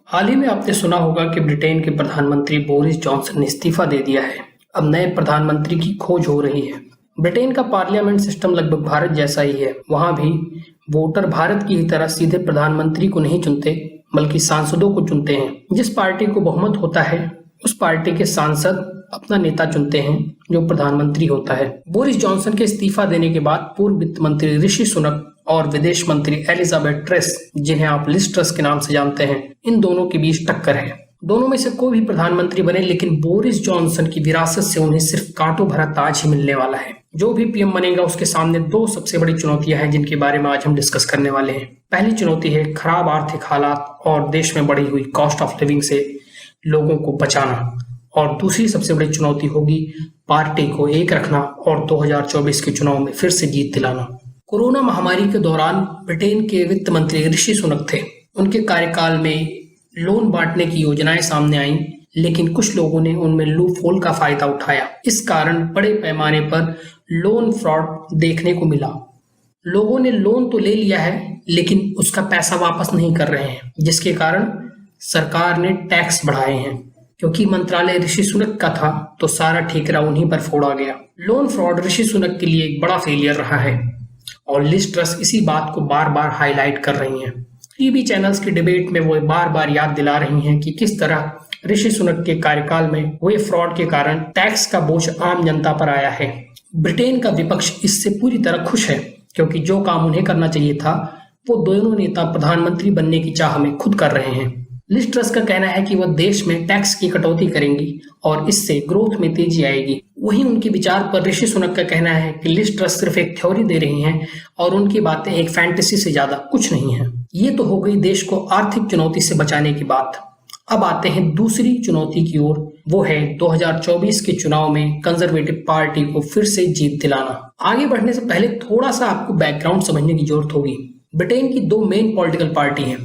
हाल ही में आपने सुना होगा कि ब्रिटेन के प्रधानमंत्री बोरिस जॉनसन ने इस्तीफा दे दिया है। अब नए प्रधानमंत्री की खोज हो रही है। ब्रिटेन का पार्लियामेंट सिस्टम लगभग भारत जैसा ही है। वहां भी वोटर भारत की ही तरह सीधे प्रधानमंत्री को नहीं चुनते, बल्कि सांसदों को चुनते हैं। जिस पार्टी को बहुमत होता है उस पार्टी के सांसद अपना नेता चुनते हैं जो प्रधानमंत्री होता है। बोरिस जॉनसन के इस्तीफा देने के बाद पूर्व वित्त मंत्री ऋषि सुनक और विदेश मंत्री एलिजाबेथ ट्रेस, जिन्हें आप लिज ट्रस के नाम से जानते हैं, इन दोनों के बीच टक्कर है। दोनों में से कोई भी प्रधानमंत्री बने, लेकिन बोरिस जॉनसन की विरासत से उन्हें सिर्फ कांटों भरा ताज ही मिलने वाला है। जो भी पीएम बनेगा उसके सामने दो सबसे बड़ी चुनौतियां हैं जिनके बारे में आज हम डिस्कस करने वाले हैं। पहली चुनौती है खराब आर्थिक हालात और देश में बढ़ी हुई कॉस्ट ऑफ लिविंग से लोगों को बचाना, और दूसरी सबसे बड़ी चुनौती होगी पार्टी को एक रखना और 2024 के चुनाव में फिर से जीत दिलाना। कोरोना महामारी के दौरान ब्रिटेन के वित्त मंत्री ऋषि सुनक थे। उनके कार्यकाल में लोन बांटने की योजनाएं सामने आईं, लेकिन कुछ लोगों ने उनमें लूप होल का फायदा उठाया। इस कारण बड़े पैमाने पर लोन फ्रॉड देखने को मिला। लोगों ने लोन तो ले लिया है, लेकिन उसका पैसा वापस नहीं कर रहे हैं, जिसके कारण सरकार ने टैक्स बढ़ाए हैं। क्योंकि मंत्रालय ऋषि सुनक का था, तो सारा ठेकरा उन्हीं पर फोड़ा गया। लोन फ्रॉड ऋषि सुनक के लिए एक बड़ा फेलियर रहा है और लिज ट्रस इसी बात को बार बार हाईलाइट कर रही हैं। टीवी चैनल्स की डिबेट में वो बार बार याद दिला रही हैं कि किस तरह ऋषि सुनक के कार्यकाल में हुए फ्रॉड के कारण टैक्स का बोझ आम जनता पर आया है। ब्रिटेन का विपक्ष इससे पूरी तरह खुश है, क्योंकि जो काम उन्हें करना चाहिए था वो दोनों नेता प्रधानमंत्री बनने की चाह में खुद कर रहे हैं। लिज ट्रस का कहना है कि वह देश में टैक्स की कटौती करेंगी और इससे ग्रोथ में तेजी आएगी। वहीं उनके विचार पर ऋषि सुनक का कहना है कि लिज ट्रस सिर्फ एक थ्योरी दे रही हैं और उनकी बातें एक फैंटेसी से ज्यादा कुछ नहीं है। ये तो हो गई देश को आर्थिक चुनौती से बचाने की बात। अब आते हैं दूसरी चुनौती की ओर। वो है 2024 के चुनाव में कंजर्वेटिव पार्टी को फिर से जीत दिलाना। आगे बढ़ने से पहले थोड़ा सा आपको बैकग्राउंड समझने की जरूरत होगी। ब्रिटेन की दो मेन पॉलिटिकल पार्टी हैं,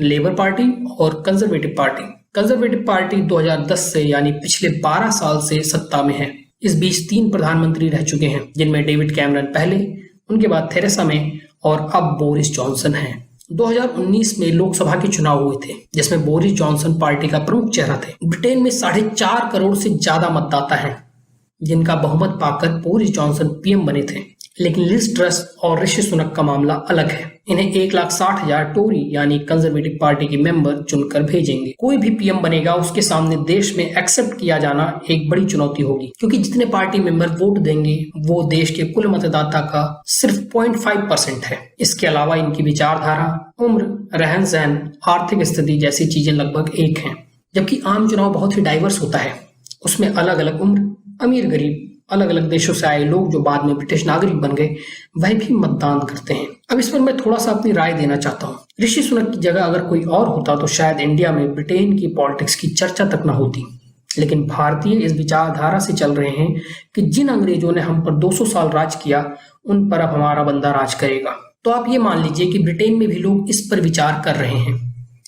लेबर पार्टी और कंजर्वेटिव पार्टी। कंजर्वेटिव पार्टी 2010 से यानी पिछले 12 साल से सत्ता में है। इस बीच 3 प्रधानमंत्री रह चुके हैं, जिनमें डेविड कैमरन पहले, उनके बाद थेरेसा मे और अब बोरिस जॉनसन हैं। 2019 में लोकसभा के चुनाव हुए थे, जिसमें बोरिस जॉनसन पार्टी का प्रमुख चेहरा थे। ब्रिटेन में 4.5 करोड़ से ज्यादा मतदाता हैं, जिनका बहुमत पाकर बोरिस जॉनसन पीएम बने थे। लेकिन लिज ट्रस और ऋषि सुनक का मामला अलग है। इन्हें 1,60,000 टोरी यानी कंजर्वेटिव पार्टी के मेंबर चुनकर भेजेंगे। कोई भी पीएम बनेगा उसके सामने देश में एक्सेप्ट किया जाना एक बड़ी चुनौती होगी, क्योंकि जितने पार्टी मेंबर वोट देंगे वो देश के कुल मतदाता का सिर्फ 0.5% है। इसके अलावा इनकी विचारधारा, उम्र, रहन सहन, आर्थिक स्थिति जैसी चीजें लगभग एक हैं। जबकि आम चुनाव बहुत ही डाइवर्स होता है। उसमें अलग अलग उम्र, अमीर गरीब, अलग अलग देशों से आए लोग जो बाद में ब्रिटिश नागरिक बन गए, वह भी मतदान करते हैं। अब इस पर मैं थोड़ा सा अपनी राय देना चाहता हूँ। ऋषि सुनक की जगह अगर कोई और होता तो शायद इंडिया में ब्रिटेन की पॉलिटिक्स की चर्चा तक न होती। लेकिन भारतीय इस विचारधारा से चल रहे हैं कि जिन अंग्रेजों ने हम पर 200 साल राज किया, उन पर अब हमारा बंदा राज करेगा। तो आप ये मान लीजिए कि ब्रिटेन में भी लोग इस पर विचार कर रहे हैं।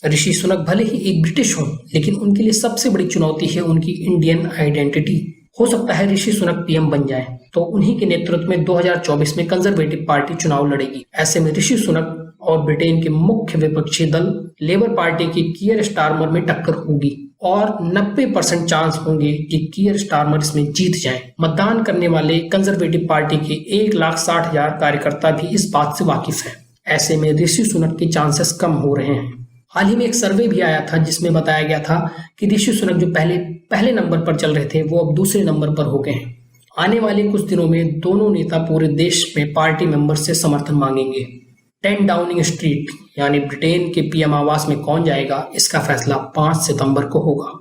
ऋषि सुनक भले ही एक ब्रिटिश हों, लेकिन उनके लिए सबसे बड़ी चुनौती है उनकी इंडियन आइडेंटिटी। हो सकता है ऋषि सुनक पीएम बन जाए तो उन्हीं के नेतृत्व में 2024 में कंजर्वेटिव पार्टी चुनाव लड़ेगी। ऐसे में ऋषि सुनक और ब्रिटेन के मुख्य विपक्षी दल लेबर पार्टी की कीयर स्टारमर में टक्कर होगी और 90% चांस होंगे कि कीयर स्टारमर इसमें जीत जाएं। मतदान करने वाले कंजर्वेटिव पार्टी के 1,60,000 कार्यकर्ता भी इस बात से वाकिफ हैं। ऐसे में ऋषि सुनक के चांसेस कम हो रहे हैं। हाल ही में एक सर्वे भी आया था जिसमें बताया गया था कि ऋषि सुनक जो पहले नंबर पर चल रहे थे वो अब दूसरे नंबर पर हो गए हैं। आने वाले कुछ दिनों में दोनों नेता पूरे देश में पार्टी मेंबर से समर्थन मांगेंगे। 10 डाउनिंग स्ट्रीट यानी ब्रिटेन के पीएम आवास में कौन जाएगा, इसका फैसला 5 सितंबर को होगा।